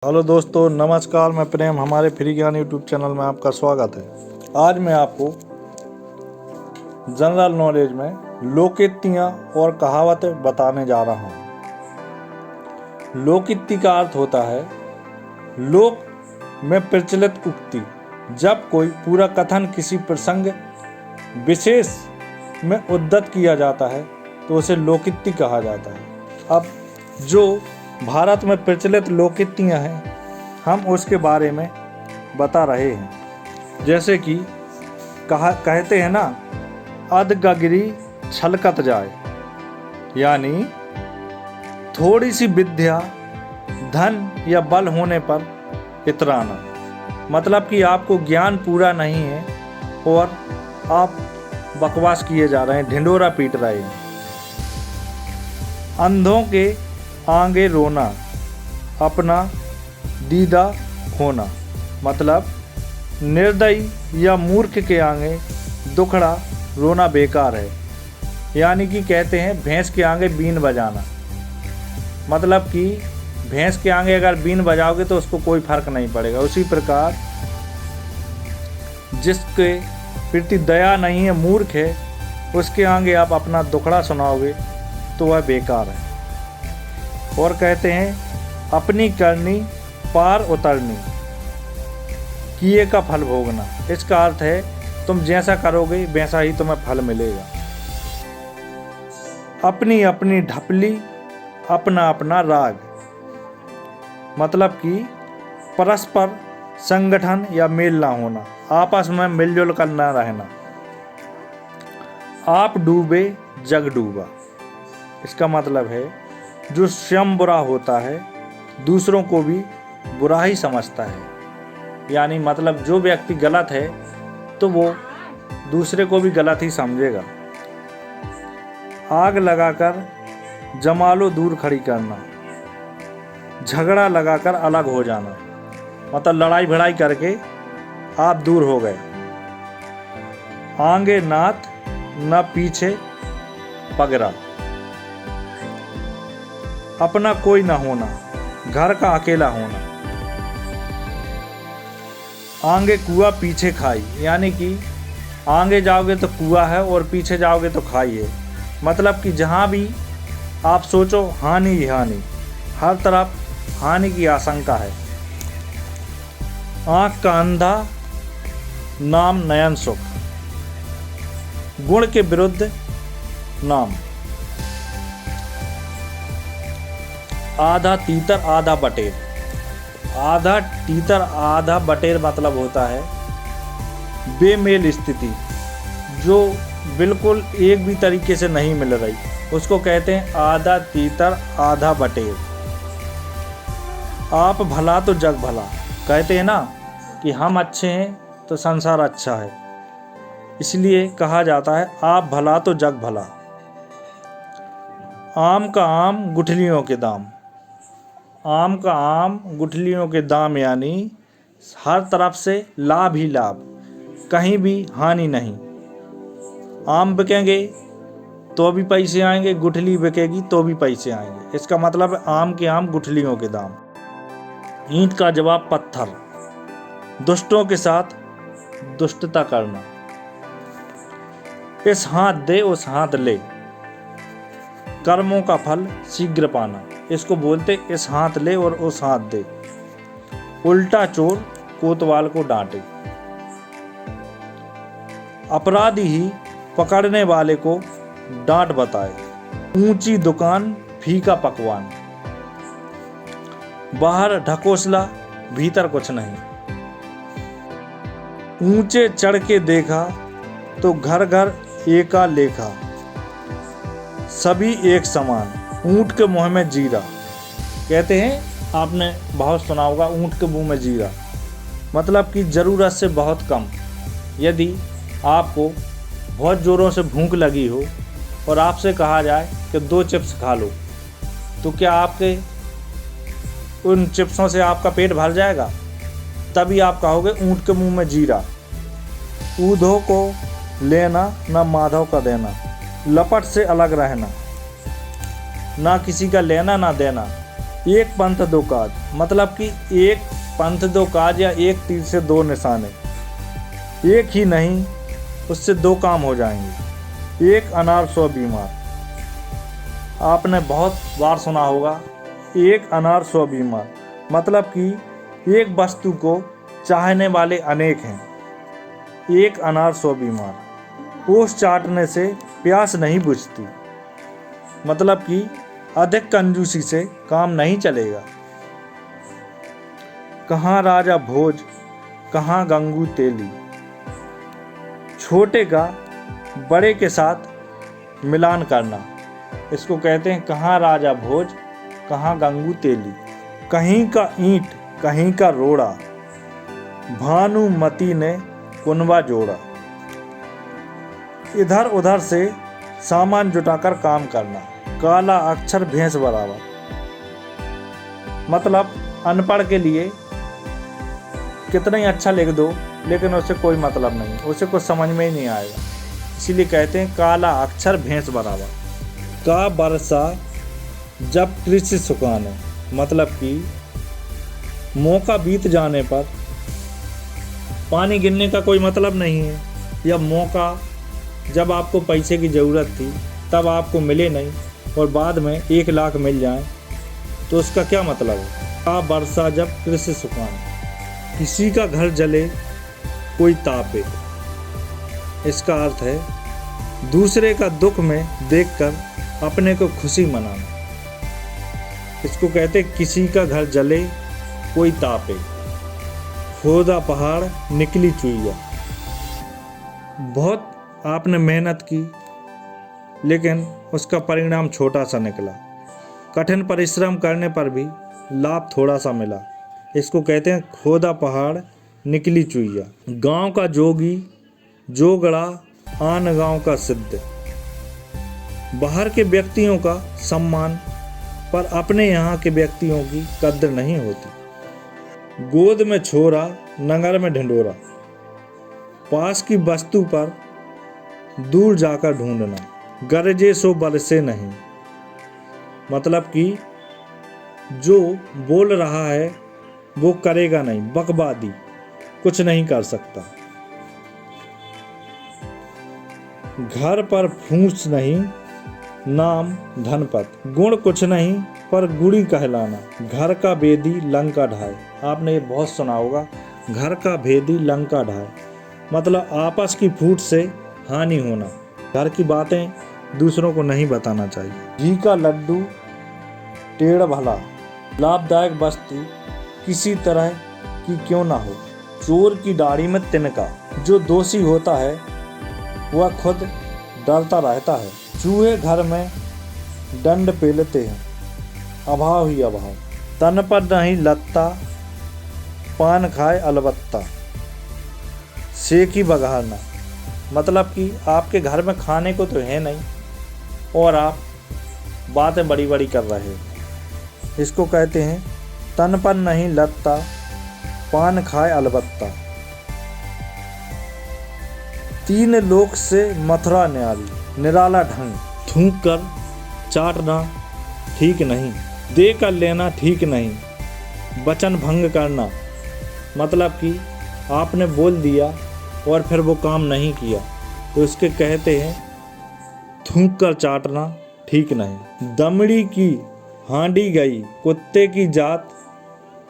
Hello दोस्तों, नमस्कार। मैं प्रेम, हमारे फ्री ज्ञान यूट्यूब चैनल में आपका स्वागत है। आज मैं आपको जनरल नॉलेज में लोकोक्तियाँ और कहावतें बताने जा रहा हूँ। लोकोक्ति का अर्थ होता है लोक में प्रचलित उक्ति। जब कोई पूरा कथन किसी प्रसंग विशेष में उद्धृत किया जाता है तो उसे लोकोक्ति कहा जाता है। अब जो भारत में प्रचलित लोकोक्तियाँ हैं, हम उसके बारे में बता रहे हैं। जैसे कि कहते हैं ना, अध गगरी छलकत जाए, यानी थोड़ी सी विद्या, धन या बल होने पर इतराना। मतलब कि आपको ज्ञान पूरा नहीं है और आप बकवास किए जा रहे हैं, ढिंढोरा पीट रहे हैं। अंधों के आगे रोना, अपना दीदा खोना। मतलब निर्दयी या मूर्ख के आगे दुखड़ा रोना बेकार है। यानी कि कहते हैं भैंस के आगे बीन बजाना। मतलब कि भैंस के आगे अगर बीन बजाओगे तो उसको कोई फर्क नहीं पड़ेगा। उसी प्रकार जिसके प्रति दया नहीं है, मूर्ख है, उसके आगे आप अपना दुखड़ा सुनाओगे तो वह बेकार है। और कहते हैं अपनी करनी पार उतरनी, किए का फल भोगना। इसका अर्थ है तुम जैसा करोगे वैसा ही तुम्हें फल मिलेगा। अपनी अपनी ढपली, अपना अपना राग। मतलब कि परस्पर संगठन या मेल ना होना, आपस में मिलजुल कर ना रहना। आप डूबे जग डूबा। इसका मतलब है जो स्वयं बुरा होता है दूसरों को भी बुरा ही समझता है। यानी मतलब जो व्यक्ति गलत है तो वो दूसरे को भी गलत ही समझेगा। आग लगाकर जमालो दूर खड़ी करना, झगड़ा लगाकर अलग हो जाना। मतलब लड़ाई भिड़ाई करके आप दूर हो गए। आगे नाथ न पीछे पगरा। अपना कोई ना होना, घर का अकेला होना। आगे कुआ पीछे खाई। यानी कि आगे जाओगे तो कुआ है और पीछे जाओगे तो खाई है। मतलब कि जहाँ भी आप सोचो हानि ही हानि, हर तरफ हानि की आशंका है। आँख का अंधा नाम नयन सुख। गुण के विरुद्ध नाम। आधा तीतर आधा बटेर। आधा तीतर आधा बटेर मतलब होता है बेमेल स्थिति, जो बिल्कुल एक भी तरीके से नहीं मिल रही, उसको कहते हैं आधा तीतर आधा बटेर। आप भला तो जग भला। कहते हैं ना कि हम अच्छे हैं तो संसार अच्छा है, इसलिए कहा जाता है आप भला तो जग भला। आम का आम गुठलियों के दाम। आम का आम गुठलियों के दाम, यानी हर तरफ से लाभ ही लाभ, कहीं भी हानि नहीं। आम बिकेंगे तो भी पैसे आएंगे, गुठली बिकेगी तो भी पैसे आएंगे। इसका मतलब है आम के आम गुठलियों के दाम। ईंट का जवाब पत्थर। दुष्टों के साथ दुष्टता करना। इस हाथ दे उस हाथ ले, कर्मों का फल शीघ्र पाना। इसको बोलते इस हाथ ले और उस हाथ दे। उल्टा चोर कोतवाल को डांटे। अपराधी ही पकड़ने वाले को डांट बताए। ऊंची दुकान फीका पकवान। बाहर ढकोसला भीतर कुछ नहीं। ऊंचे चढ़ के देखा तो घर घर एका लेखा, सभी एक समान। ऊंट के मुंह में जीरा। कहते हैं आपने बहुत सुना होगा ऊंट के मुंह में जीरा। मतलब कि ज़रूरत से बहुत कम। यदि आपको बहुत ज़ोरों से भूख लगी हो और आपसे कहा जाए कि 2 चिप्स खा लो, तो क्या आपके उन चिप्सों से आपका पेट भर जाएगा? तभी आप कहोगे ऊंट के मुंह में जीरा। ऊधो को लेना ना माधव का देना। लपट से अलग रहना, ना किसी का लेना ना देना। एक पंथ दो काज, मतलब कि एक पंथ दो काज या एक तीर से दो निशाने, एक ही नहीं उससे दो काम हो जाएंगे। एक अनार 100 बीमार, आपने बहुत बार सुना होगा एक अनार 100 बीमार, मतलब कि एक वस्तु को चाहने वाले अनेक हैं। एक अनार 100 बीमार, ओस चाटने से प्यास नहीं बुझती, मतलब कि अधिक कंजूसी से काम नहीं चलेगा। कहाँ राजा भोज, कहाँ गंगू तेली, छोटे का बड़े के साथ मिलान करना, इसको कहते हैं कहाँ राजा भोज, कहाँ गंगू तेली। कहीं का ईंट, कहीं का रोड़ा, भानुमती ने कुनबा जोड़ा। इधर उधर से सामान जुटाकर काम करना, काला अक्षर भैंस बराबर, मतलब अनपढ़ के लिए कितना ही अच्छा लिख दो लेकिन उससे कोई मतलब नहीं, उसे कुछ समझ में ही नहीं आएगा, इसीलिए कहते हैं काला अक्षर भैंस बराबर। का बरसा जब कृषि सुखाने, मतलब कि मौका बीत जाने पर पानी गिरने का कोई मतलब नहीं है, या मौका जब आपको पैसे की ज़रूरत थी तब आपको मिले नहीं और बाद में 1 लाख मिल जाए तो उसका क्या मतलब है। का बरसा जब कृषि सुखाने, किसी का घर जले कोई तापे, इसका अर्थ है दूसरे का दुख में देखकर अपने को खुशी मनाना, इसको कहते किसी का घर जले कोई तापे। खोदा पहाड़ निकली चुईया, बहुत आपने मेहनत की लेकिन उसका परिणाम छोटा सा निकला, कठिन परिश्रम करने पर भी लाभ थोड़ा सा मिला, इसको कहते हैं खोदा पहाड़ निकली चुईया। गांव का जोगी जोगड़ा आन गांव का सिद्ध, बाहर के व्यक्तियों का सम्मान पर अपने यहाँ के व्यक्तियों की कद्र नहीं होती। गोद में छोरा नगर में ढिंढोरा, पास की वस्तु पर दूर जाकर ढूंढना, गरजे सो बरसे नहीं, मतलब कि जो बोल रहा है वो करेगा नहीं, बकवादी, कुछ नहीं कर सकता। घर पर फूस नहीं नाम धनपत, गुण कुछ नहीं पर गुड़ी कहलाना, घर का भेदी लंका ढाए, आपने ये बहुत सुना होगा, घर का भेदी लंका ढाए, मतलब आपस की फूट से हानि होना, घर की बातें दूसरों को नहीं बताना चाहिए। घी का लड्डू टेढ़ भला, लाभदायक वस्तु किसी तरह की क्यों ना हो। चोर की दाढ़ी में तिनका, जो दोषी होता है वह खुद डरता रहता है। चूहे घर में दंड पेलते हैं, अभाव ही अभाव। तन पर नहीं लत्ता, पान खाए अलबत्ता, सेक ही बघारना, मतलब कि आपके घर में खाने को तो है नहीं और आप बातें बड़ी बड़ी कर रहे हो, इसको कहते हैं तन पर नहीं लत्ता, पान खाए अलबत्ता। 3 लोक से मथुरा न्यारी, निराला ढंग, थूक कर चाटना ठीक नहीं, दे कर लेना ठीक नहीं, वचन भंग करना, मतलब कि आपने बोल दिया और फिर वो काम नहीं किया तो उसके कहते हैं थूक कर चाटना ठीक नहीं। दमड़ी की हांडी गई, कुत्ते की जात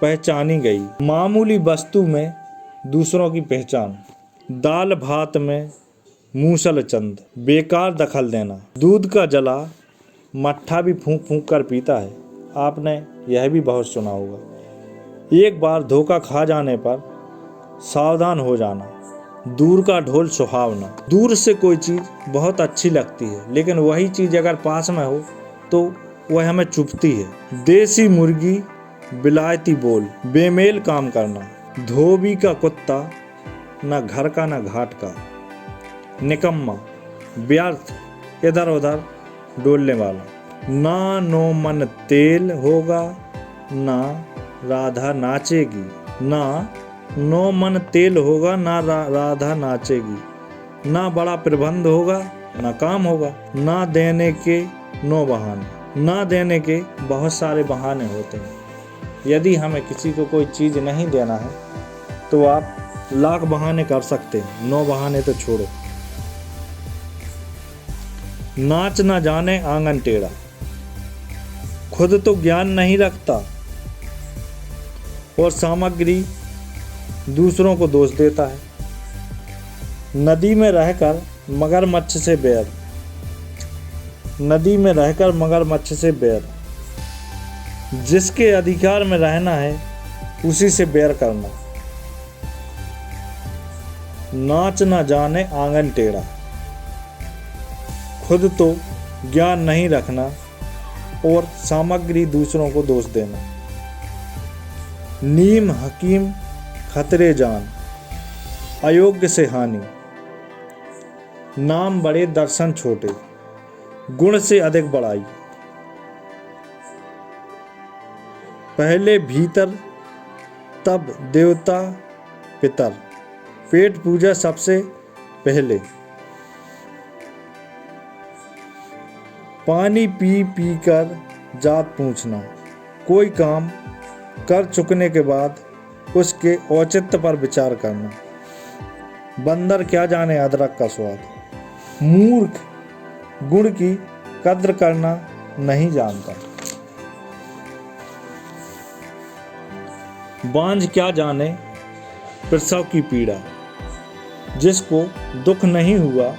पहचानी गई, मामूली वस्तु में दूसरों की पहचान। दाल भात में मूसल चंद, बेकार दखल देना। दूध का जला मट्ठा भी फूंक फूंक कर पीता है, आपने यह भी बहुत सुना होगा। एक बार धोखा खा जाने पर सावधान हो जाना। दूर का ढोल सुहावना, दूर से कोई चीज़ बहुत अच्छी लगती है लेकिन वही चीज़ अगर पास में हो तो वह हमें चुभती है। देसी मुर्गी बिलायती बोल, बेमेल काम करना। धोबी का कुत्ता, न घर का न घाट का। निकम्मा, व्यर्थ, इधर उधर डोलने वाला। ना नो मन तेल होगा, ना राधा नाचेगी। ना नो मन तेल होगा, ना राधा नाचेगी। ना बड़ा प्रबंध होगा, ना काम होगा। ना देने के नो बहाने, ना देने के बहुत सारे बहाने होते हैं। यदि हमें किसी को कोई चीज़ नहीं देना है तो आप लाख बहाने कर सकते हैं, 9 बहाने तो छोड़ो। नाच ना जाने आंगन टेढ़ा, खुद तो ज्ञान नहीं रखता और सामग्री दूसरों को दोष देता है। नदी में रहकर मगरमच्छ से बैर, नदी में रहकर मगरमच्छ से बैर, जिसके अधिकार में रहना है उसी से बैर करना। नाच ना जाने आंगन टेढ़ा, खुद तो ज्ञान नहीं रखना और सामग्री दूसरों को दोष देना। नीम हकीम खतरे जान, अयोग्य से हानि, नाम बड़े दर्शन छोटे, गुण से अधिक बड़ाई। पहले भीतर तब देवता पितर, पेट पूजा सबसे पहले। पानी पी पी कर जात पूछना, कोई काम कर चुकने के बाद उसके औचित्य पर विचार करना। बंदर क्या जाने अदरक का स्वाद, मूर्ख गुण की कद्र करना नहीं जानता। बांझ क्या जाने प्रसव की पीड़ा, जिसको दुख नहीं हुआ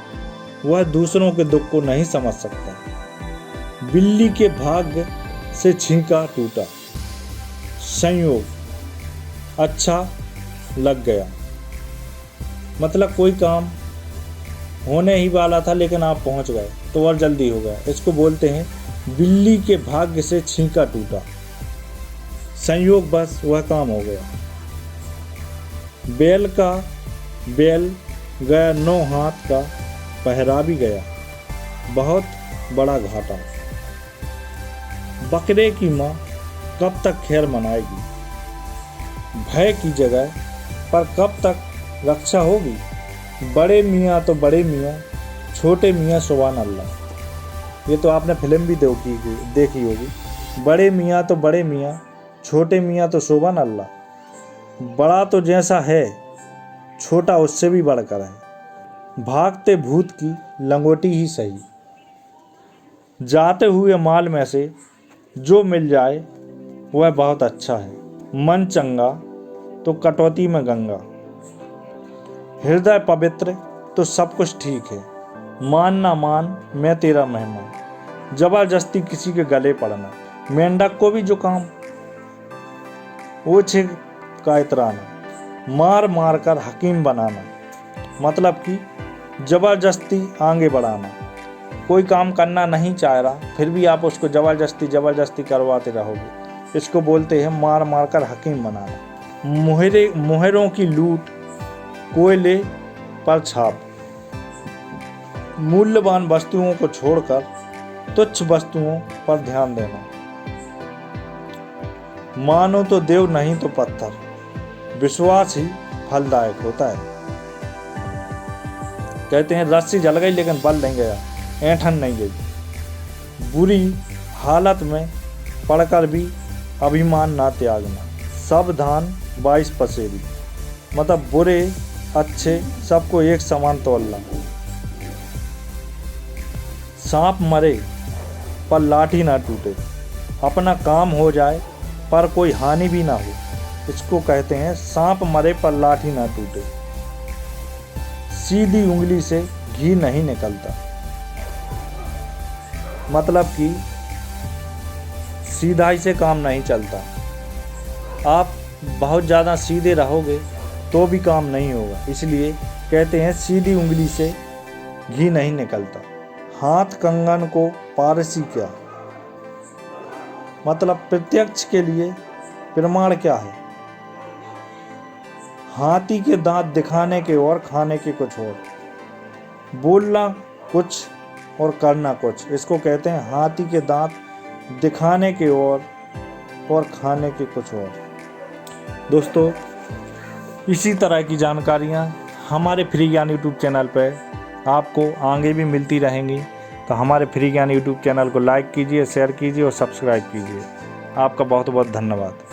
वह दूसरों के दुख को नहीं समझ सकता। बिल्ली के भाग्य से छींका टूटा, संयोग अच्छा लग गया। मतलब कोई काम होने ही वाला था लेकिन आप पहुंच गए तो और जल्दी हो गया। इसको बोलते हैं बिल्ली के भाग्य से छींका टूटा, संयोग बस वह काम हो गया। बैल गया 9 हाथ का, पहरा भी गया, बहुत बड़ा घाटा। बकरे की माँ कब तक खैर मनाएगी, भय की जगह पर कब तक रक्षा होगी। बड़े मियाँ तो बड़े मियाँ, छोटे मियाँ सुभान अल्लाह। ये तो आपने फिल्म भी देखी होगी। बड़े मियाँ तो बड़े मियाँ, छोटे मियाँ तो सुभान अल्लाह। बड़ा तो जैसा है छोटा उससे भी बढ़कर है। भागते भूत की लंगोटी ही सही, जाते हुए माल में से जो मिल जाए वह बहुत अच्छा है। मन चंगा तो कटौती में गंगा, हृदय पवित्र तो सब कुछ ठीक है। मान ना मान मैं तेरा मेहमान, जबरदस्ती किसी के गले पड़ना। मेंढक को भी जुकाम, ओछे का इतराना, मार मार कर हकीम बनाना। मतलब कि जबरदस्ती आगे बढ़ाना। कोई काम करना नहीं चाह रहा फिर भी आप उसको जबरदस्ती करवाते रहोगे। इसको बोलते हैं मार मार कर हकीम बनाना। मोहरों की लूट, कोयले पर छाप, मूल्यवान वस्तुओं को छोड़कर तुच्छ वस्तुओं पर ध्यान देना। मानो तो देव नहीं तो पत्थर, विश्वास ही फलदायक होता है। कहते हैं रस्सी जल गई लेकिन बल नहीं गया, ऐंठन नहीं गई। बुरी हालत में पड़कर भी अभिमान ना त्यागना। सावधान 22 पसेरी, मतलब बुरे अच्छे सबको एक समान तोलना। सांप मरे पर लाठी ना टूटे, अपना काम हो जाए पर कोई हानि भी ना हो, इसको कहते हैं सांप मरे पर लाठी ना टूटे। सीधी उंगली से घी नहीं निकलता, मतलब कि सीधाई से काम नहीं चलता। आप बहुत ज़्यादा सीधे रहोगे तो भी काम नहीं होगा, इसलिए कहते हैं सीधी उंगली से घी नहीं निकलता। हाथ कंगन को पारसी क्या, मतलब प्रत्यक्ष के लिए प्रमाण क्या है। हाथी के दांत दिखाने के और खाने के कुछ और, बोलना कुछ और करना कुछ, इसको कहते हैं हाथी के दांत दिखाने के और खाने के कुछ और। दोस्तों, इसी तरह की जानकारियाँ हमारे फ्री ज्ञान यूट्यूब चैनल पर आपको आगे भी मिलती रहेंगी। तो हमारे फ्री ज्ञान यूट्यूब चैनल को लाइक कीजिए, शेयर कीजिए और सब्सक्राइब कीजिए। आपका बहुत बहुत धन्यवाद।